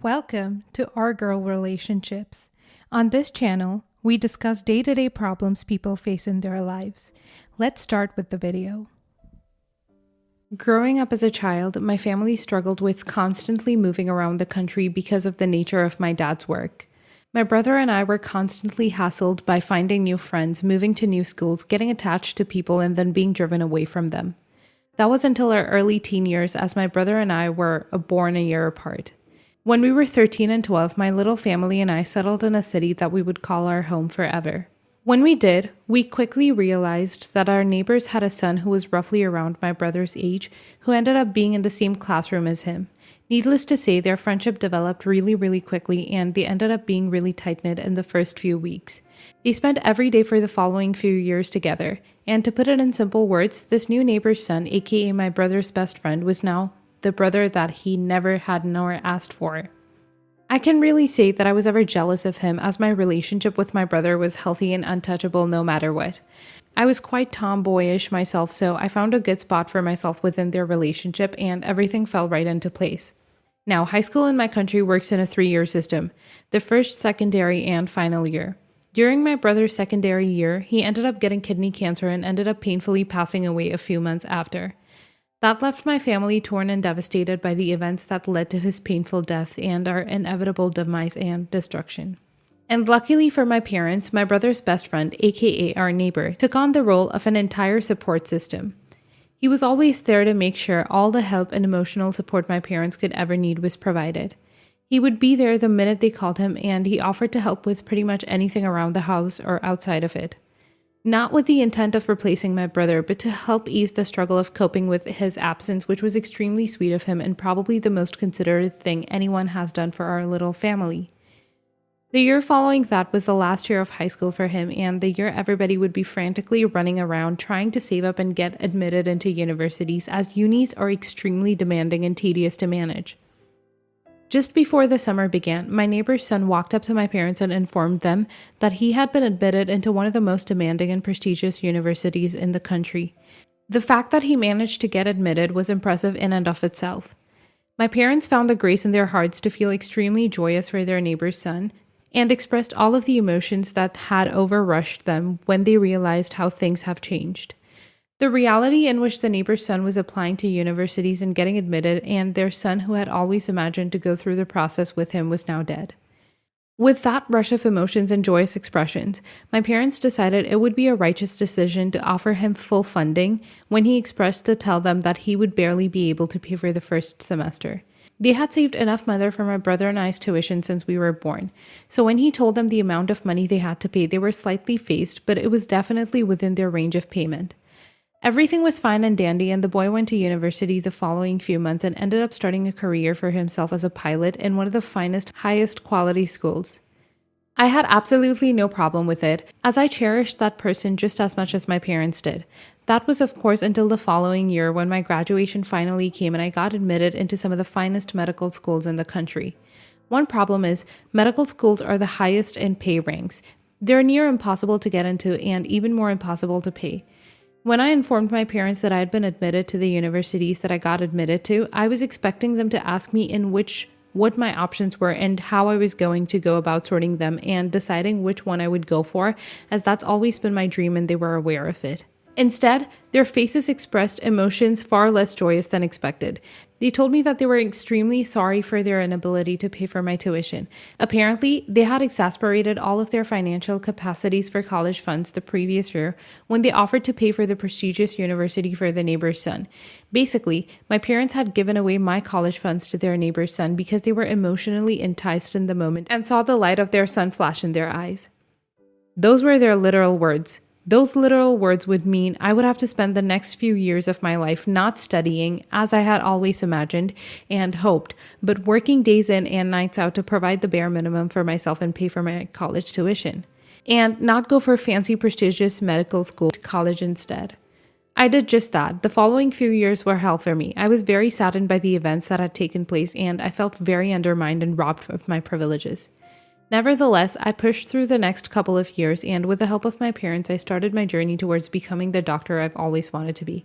Welcome to Our Girl Relationships. On this channel, we discuss day-to-day problems people face in their lives. Let's start with the video. Growing up as a child, my family struggled with constantly moving around the country because of the nature of my dad's work. My brother and I were constantly hassled by finding new friends, moving to new schools, getting attached to people, and then being driven away from them. That was until our early teen years, as my brother and I were born a year apart. When we were 13 and 12, my little family and I settled in a city that we would call our home forever. When we did, we quickly realized that our neighbors had a son who was roughly around my brother's age, who ended up being in the same classroom as him. Needless to say, their friendship developed really quickly, and they ended up being really tight-knit in the first few weeks. They spent every day for the following few years together, and to put it in simple words, this new neighbor's son, aka my brother's best friend, was now the brother that he never had nor asked for. I can really say that I was ever jealous of him, as my relationship with my brother was healthy and untouchable no matter what. I was quite tomboyish myself, so I found a good spot for myself within their relationship, and everything fell right into place. Now, high school in my country works in a 3-year system, the first, secondary, and final year. During my brother's secondary year, he ended up getting kidney cancer and ended up painfully passing away a few months after. That left my family torn and devastated by the events that led to his painful death and our inevitable demise and destruction. And luckily for my parents, my brother's best friend, aka our neighbor, took on the role of an entire support system. He was always there to make sure all the help and emotional support my parents could ever need was provided. He would be there the minute they called him, and he offered to help with pretty much anything around the house or outside of it. Not with the intent of replacing my brother, but to help ease the struggle of coping with his absence, which was extremely sweet of him and probably the most considerate thing anyone has done for our little family. The year following that was the last year of high school for him, and the year everybody would be frantically running around trying to save up and get admitted into universities, as unis are extremely demanding and tedious to manage. Just before the summer began, my neighbor's son walked up to my parents and informed them that he had been admitted into one of the most demanding and prestigious universities in the country. The fact that he managed to get admitted was impressive in and of itself. My parents found the grace in their hearts to feel extremely joyous for their neighbor's son, and expressed all of the emotions that had overrushed them when they realized how things have changed. The reality in which the neighbor's son was applying to universities and getting admitted, and their son who had always imagined to go through the process with him, was now dead. With that rush of emotions and joyous expressions, my parents decided it would be a righteous decision to offer him full funding when he expressed to tell them that he would barely be able to pay for the first semester. They had saved enough money for my brother and I's tuition since we were born, so when he told them the amount of money they had to pay, they were slightly fazed, but it was definitely within their range of payment. Everything was fine and dandy, and the boy went to university the following few months and ended up starting a career for himself as a pilot in one of the finest, highest quality schools. I had absolutely no problem with it, as I cherished that person just as much as my parents did. That was, of course, until the following year when my graduation finally came and I got admitted into some of the finest medical schools in the country. One problem is, medical schools are the highest in pay ranks. They're near impossible to get into and even more impossible to pay. When I informed my parents that I had been admitted to the universities that I got admitted to, I was expecting them to ask me what my options were and how I was going to go about sorting them and deciding which one I would go for, as that's always been my dream and they were aware of it. Instead, their faces expressed emotions far less joyous than expected. They told me that they were extremely sorry for their inability to pay for my tuition. Apparently, they had exasperated all of their financial capacities for college funds the previous year when they offered to pay for the prestigious university for the neighbor's son. Basically, my parents had given away my college funds to their neighbor's son because they were emotionally enticed in the moment and saw the light of their son flash in their eyes. Those were their literal words. Those literal words would mean I would have to spend the next few years of my life not studying, as I had always imagined and hoped, but working days in and nights out to provide the bare minimum for myself and pay for my college tuition, and not go for fancy prestigious medical school college instead. I did just that. The following few years were hell for me. I was very saddened by the events that had taken place, and I felt very undermined and robbed of my privileges. Nevertheless, I pushed through the next couple of years, and with the help of my parents, I started my journey towards becoming the doctor I've always wanted to be,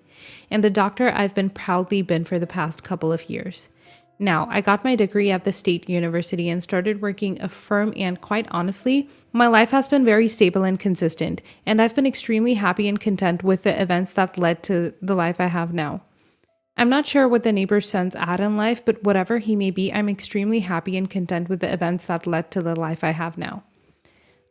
and the doctor I've proudly been for the past couple of years. Now, I got my degree at the state university and started working a firm, and quite honestly, my life has been very stable and consistent, and I've been extremely happy and content with the events that led to the life I have now. I'm not sure what the neighbor's son's at in life, but whatever he may be, I'm extremely happy and content with the events that led to the life I have now.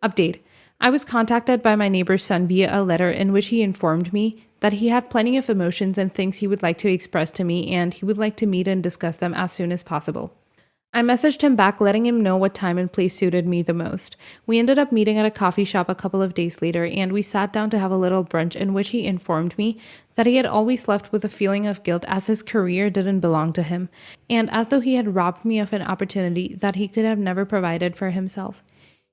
Update. I was contacted by my neighbor's son via a letter in which he informed me that he had plenty of emotions and things he would like to express to me, and he would like to meet and discuss them as soon as possible. I messaged him back letting him know what time and place suited me the most. We ended up meeting at a coffee shop a couple of days later, and we sat down to have a little brunch in which he informed me that he had always left with a feeling of guilt as his career didn't belong to him, and as though he had robbed me of an opportunity that he could have never provided for himself.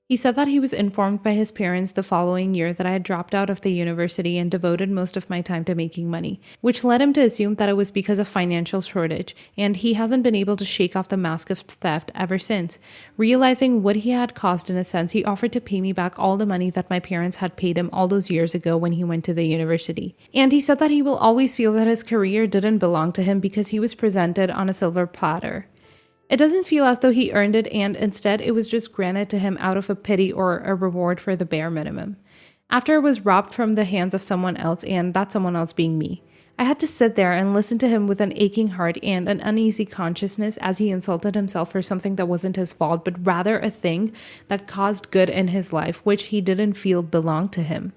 He said that he was informed by his parents the following year that I had dropped out of the university and devoted most of my time to making money, which led him to assume that it was because of financial shortage, and he hasn't been able to shake off the mask of theft ever since. Realizing what he had caused in a sense, he offered to pay me back all the money that my parents had paid him all those years ago when he went to the university. And he said that he will always feel that his career didn't belong to him because he was presented on a silver platter. It doesn't feel as though he earned it, and instead it was just granted to him out of a pity or a reward for the bare minimum. After it was robbed from the hands of someone else, and that someone else being me, I had to sit there and listen to him with an aching heart and an uneasy consciousness as he insulted himself for something that wasn't his fault, but rather a thing that caused good in his life, which he didn't feel belonged to him.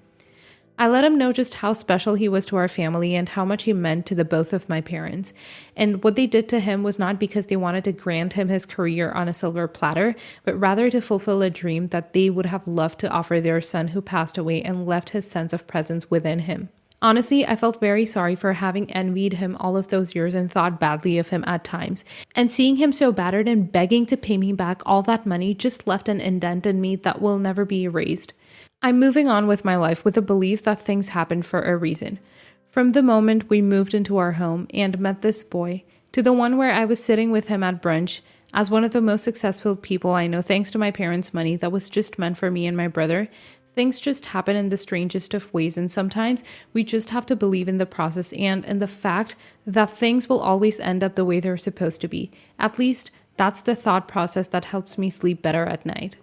I let him know just how special he was to our family and how much he meant to the both of my parents. And what they did to him was not because they wanted to grant him his career on a silver platter, but rather to fulfill a dream that they would have loved to offer their son who passed away and left his sense of presence within him. Honestly, I felt very sorry for having envied him all of those years and thought badly of him at times. And seeing him so battered and begging to pay me back all that money just left an indent in me that will never be erased. I'm moving on with my life with the belief that things happen for a reason. From the moment we moved into our home and met this boy, to the one where I was sitting with him at brunch, as one of the most successful people I know thanks to my parents' money that was just meant for me and my brother, things just happen in the strangest of ways, and sometimes we just have to believe in the process and in the fact that things will always end up the way they're supposed to be. At least, that's the thought process that helps me sleep better at night.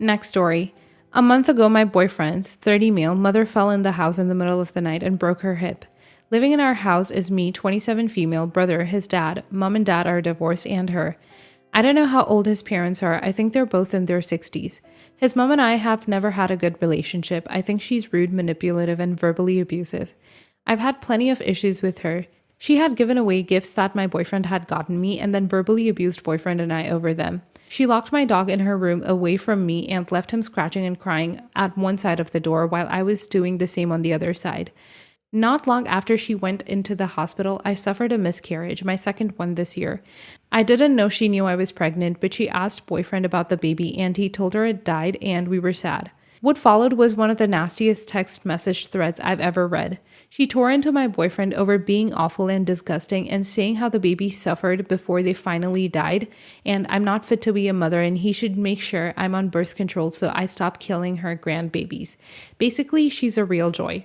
Next story. A month ago, my boyfriend's 30 male mother fell in the house in the middle of the night and broke her hip. Living in our house is me, 27 female, brother, his dad, mom and dad are divorced, and her. I don't know how old his parents are. I think they're both in their 60s. His mom and I have never had a good relationship. I think she's rude, manipulative, and verbally abusive. I've had plenty of issues with her. She had given away gifts that my boyfriend had gotten me and then verbally abused boyfriend and I over them. She locked my dog in her room away from me and left him scratching and crying at one side of the door while I was doing the same on the other side. Not long after she went into the hospital, I suffered a miscarriage, my second one this year. I didn't know she knew I was pregnant, but she asked boyfriend about the baby and he told her it died and we were sad. What followed was one of the nastiest text message threads I've ever read. She tore into my boyfriend over being awful and disgusting and saying how the baby suffered before they finally died, and I'm not fit to be a mother and he should make sure I'm on birth control so I stop killing her grandbabies. Basically, she's a real joy.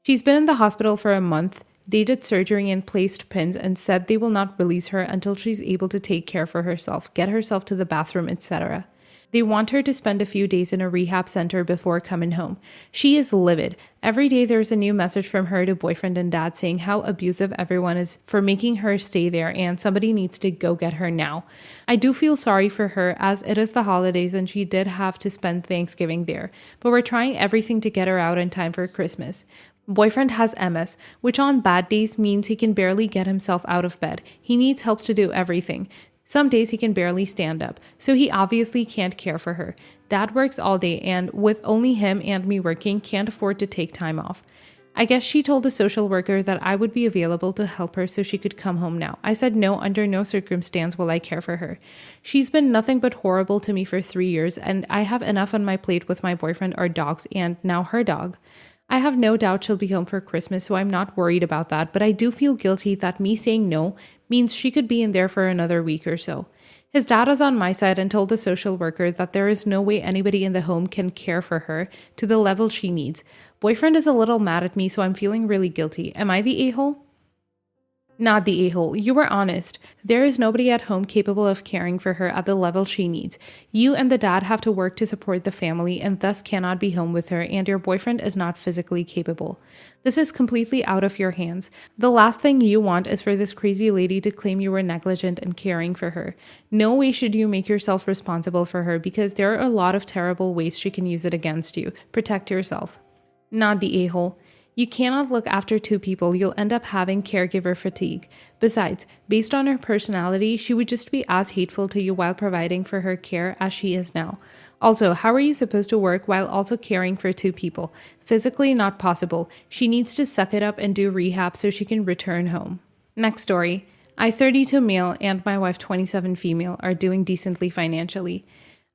She's been in the hospital for a month. They did surgery and placed pins and said they will not release her until she's able to take care for herself, get herself to the bathroom, etc. They want her to spend a few days in a rehab center before coming home. She is livid. Every day there's a new message from her to boyfriend and dad saying how abusive everyone is for making her stay there and somebody needs to go get her now. I do feel sorry for her as it is the holidays and she did have to spend Thanksgiving there, but we're trying everything to get her out in time for Christmas. Boyfriend has MS, which on bad days means he can barely get himself out of bed. He needs help to do everything. Some days he can barely stand up, so he obviously can't care for her. Dad works all day and, with only him and me working, can't afford to take time off. I guess she told the social worker that I would be available to help her so she could come home now. I said no, under no circumstance will I care for her. She's been nothing but horrible to me for 3 years, and I have enough on my plate with my boyfriend, our dogs, and now her dog. I have no doubt she'll be home for Christmas, so I'm not worried about that, but I do feel guilty that me saying no means she could be in there for another week or so. His dad is on my side and told the social worker that there is no way anybody in the home can care for her to the level she needs. Boyfriend is a little mad at me, so I'm feeling really guilty. Am I the a-hole? Not the a-hole. You were honest. There is nobody at home capable of caring for her at the level she needs. You and the dad have to work to support the family and thus cannot be home with her, and your boyfriend is not physically capable. This is completely out of your hands. The last thing you want is for this crazy lady to claim you were negligent in caring for her. No way should you make yourself responsible for her, because there are a lot of terrible ways she can use it against you. Protect yourself. Not the a-hole. You cannot look after two people. You'll end up having caregiver fatigue. Besides, based on her personality, she would just be as hateful to you while providing for her care as she is now. Also, how are you supposed to work while also caring for two people? Physically not possible. She needs to suck it up and do rehab so she can return home. Next story. I, 32 male, and my wife, 27 female, are doing decently financially.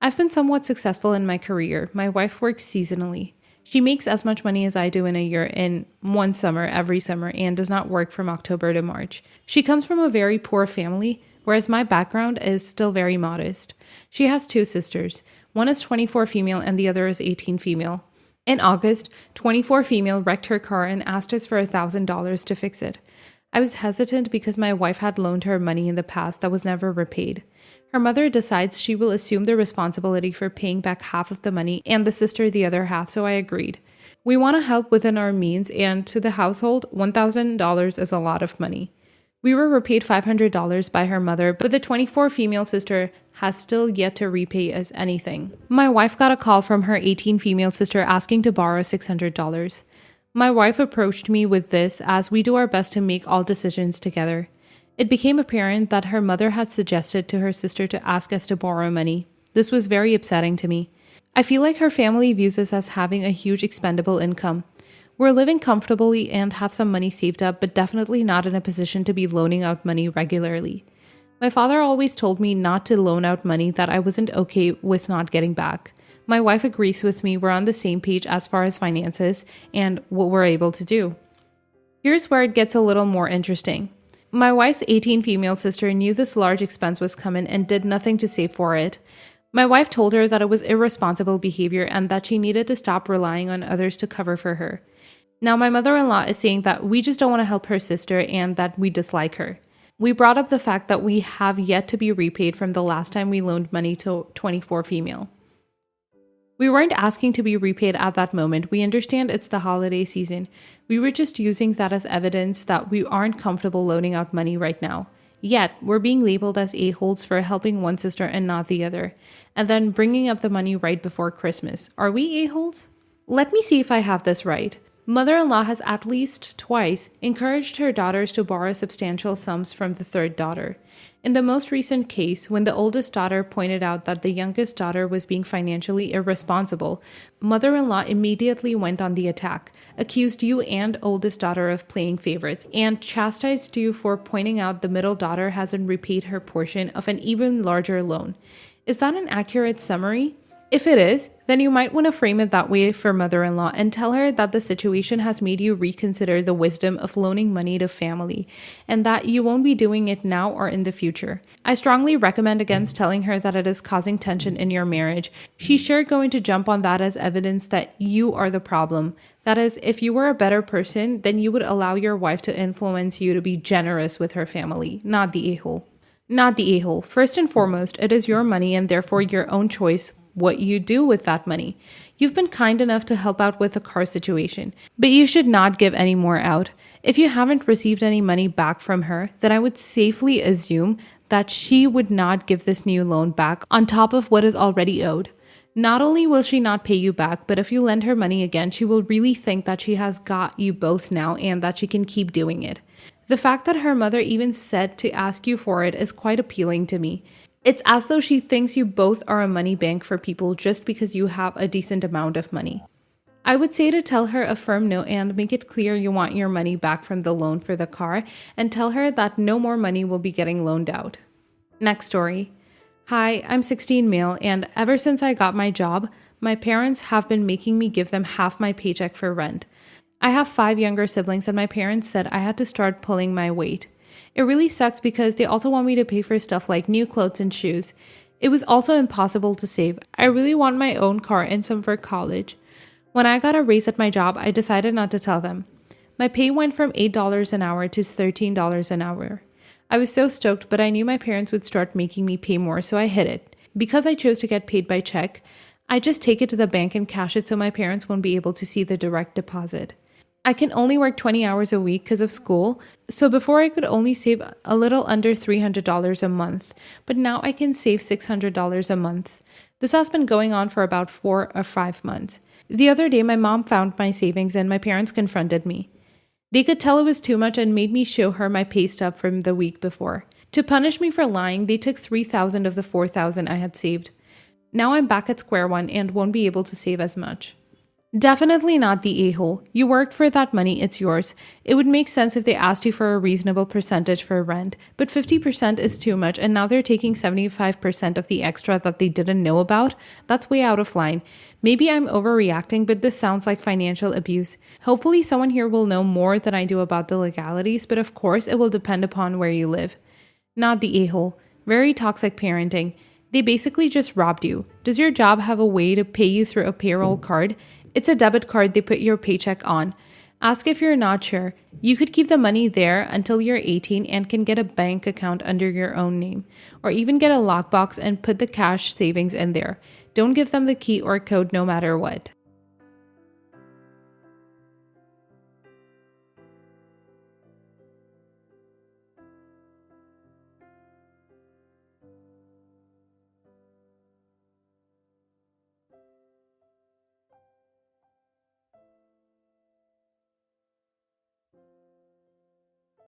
I've been somewhat successful in my career. My wife works seasonally. She makes as much money as I do in a year in one summer every summer and does not work from October to March. She comes from a very poor family, whereas my background is still very modest. She has two sisters. One is 24 female and the other is 18 female. In August, 24 female wrecked her car and asked us for $1,000 to fix it. I was hesitant because my wife had loaned her money in the past that was never repaid. Her mother decides she will assume the responsibility for paying back half of the money and the sister the other half, so I agreed. We want to help within our means, and to the household, $1,000 is a lot of money. We were repaid $500 by her mother, but the 24 female sister has still yet to repay us anything. My wife got a call from her 18 female sister asking to borrow $600. My wife approached me with this as we do our best to make all decisions together. It became apparent that her mother had suggested to her sister to ask us to borrow money. This was very upsetting to me. I feel like her family views us as having a huge expendable income. We're living comfortably and have some money saved up, but definitely not in a position to be loaning out money regularly. My father always told me not to loan out money that I wasn't okay with not getting back. My wife agrees with me. We're on the same page as far as finances and what we're able to do. Here's where it gets a little more interesting. My wife's 18 female sister knew this large expense was coming and did nothing to save for it. My wife told her that it was irresponsible behavior and that she needed to stop relying on others to cover for her. Now my mother-in-law is saying that we just don't want to help her sister and that we dislike her. We brought up the fact that we have yet to be repaid from the last time we loaned money to 24 female. We weren't asking to be repaid at that moment. We understand it's the holiday season. We were just using that as evidence that we aren't comfortable loaning out money right now. Yet, we're being labeled as a-holes for helping one sister and not the other, and then bringing up the money right before Christmas. Are we a-holes? Let me see if I have this right. Mother-in-law has at least twice encouraged her daughters to borrow substantial sums from the third daughter. In the most recent case, when the oldest daughter pointed out that the youngest daughter was being financially irresponsible, mother-in-law immediately went on the attack, accused you and oldest daughter of playing favorites, and chastised you for pointing out the middle daughter hasn't repaid her portion of an even larger loan. Is that an accurate summary? If it is, then you might want to frame it that way for mother-in-law and tell her that the situation has made you reconsider the wisdom of loaning money to family and that you won't be doing it now or in the future. I strongly recommend against telling her that it is causing tension in your marriage. She's sure going to jump on that as evidence that you are the problem. That is, if you were a better person, then you would allow your wife to influence you to be generous with her family, not the a-hole. Not the a-hole. First and foremost, it is your money and therefore your own choice what you do with that money. You've been kind enough to help out with the car situation, but you should not give any more out. If you haven't received any money back from her, then I would safely assume that she would not give this new loan back on top of what is already owed. Not only will she not pay you back, but if you lend her money again, she will really think that she has got you both now and that she can keep doing it. The fact that her mother even said to ask you for it is quite appealing to me. It's as though she thinks you both are a money bank for people just because you have a decent amount of money. I would say to tell her a firm no and make it clear you want your money back from the loan for the car and tell her that no more money will be getting loaned out. Next story. Hi, I'm 16 male and ever since I got my job, my parents have been making me give them half my paycheck for rent. I have 5 younger siblings and my parents said I had to start pulling my weight. It really sucks because they also want me to pay for stuff like new clothes and shoes. It was also impossible to save. I really want my own car and some for college. When I got a raise at my job, I decided not to tell them. My pay went from $8 an hour to $13 an hour. I was so stoked, but I knew my parents would start making me pay more, so I hid it. Because I chose to get paid by check, I just take it to the bank and cash it so my parents won't be able to see the direct deposit. I can only work 20 hours a week because of school, so before I could only save a little under $300 a month, but now I can save $600 a month. This has been going on for about 4 or 5 months. The other day, my mom found my savings and my parents confronted me. They could tell it was too much and made me show her my pay stub from the week before. To punish me for lying, they took $3,000 of the $4,000 I had saved. Now I'm back at square one and won't be able to save as much. Definitely not the a-hole. You worked for that money, it's yours. It would make sense if they asked you for a reasonable percentage for rent, but 50% is too much and now they're taking 75% of the extra that they didn't know about. That's way out of line. Maybe I'm overreacting, but this sounds like financial abuse. Hopefully someone here will know more than I do about the legalities, but of course it will depend upon where you live. Not the a-hole. Very toxic parenting. They basically just robbed you. Does your job have a way to pay you through a payroll card? It's a debit card they put your paycheck on. Ask if you're not sure. You could keep the money there until you're 18 and can get a bank account under your own name. Or even get a lockbox and put the cash savings in there. Don't give them the key or code no matter what.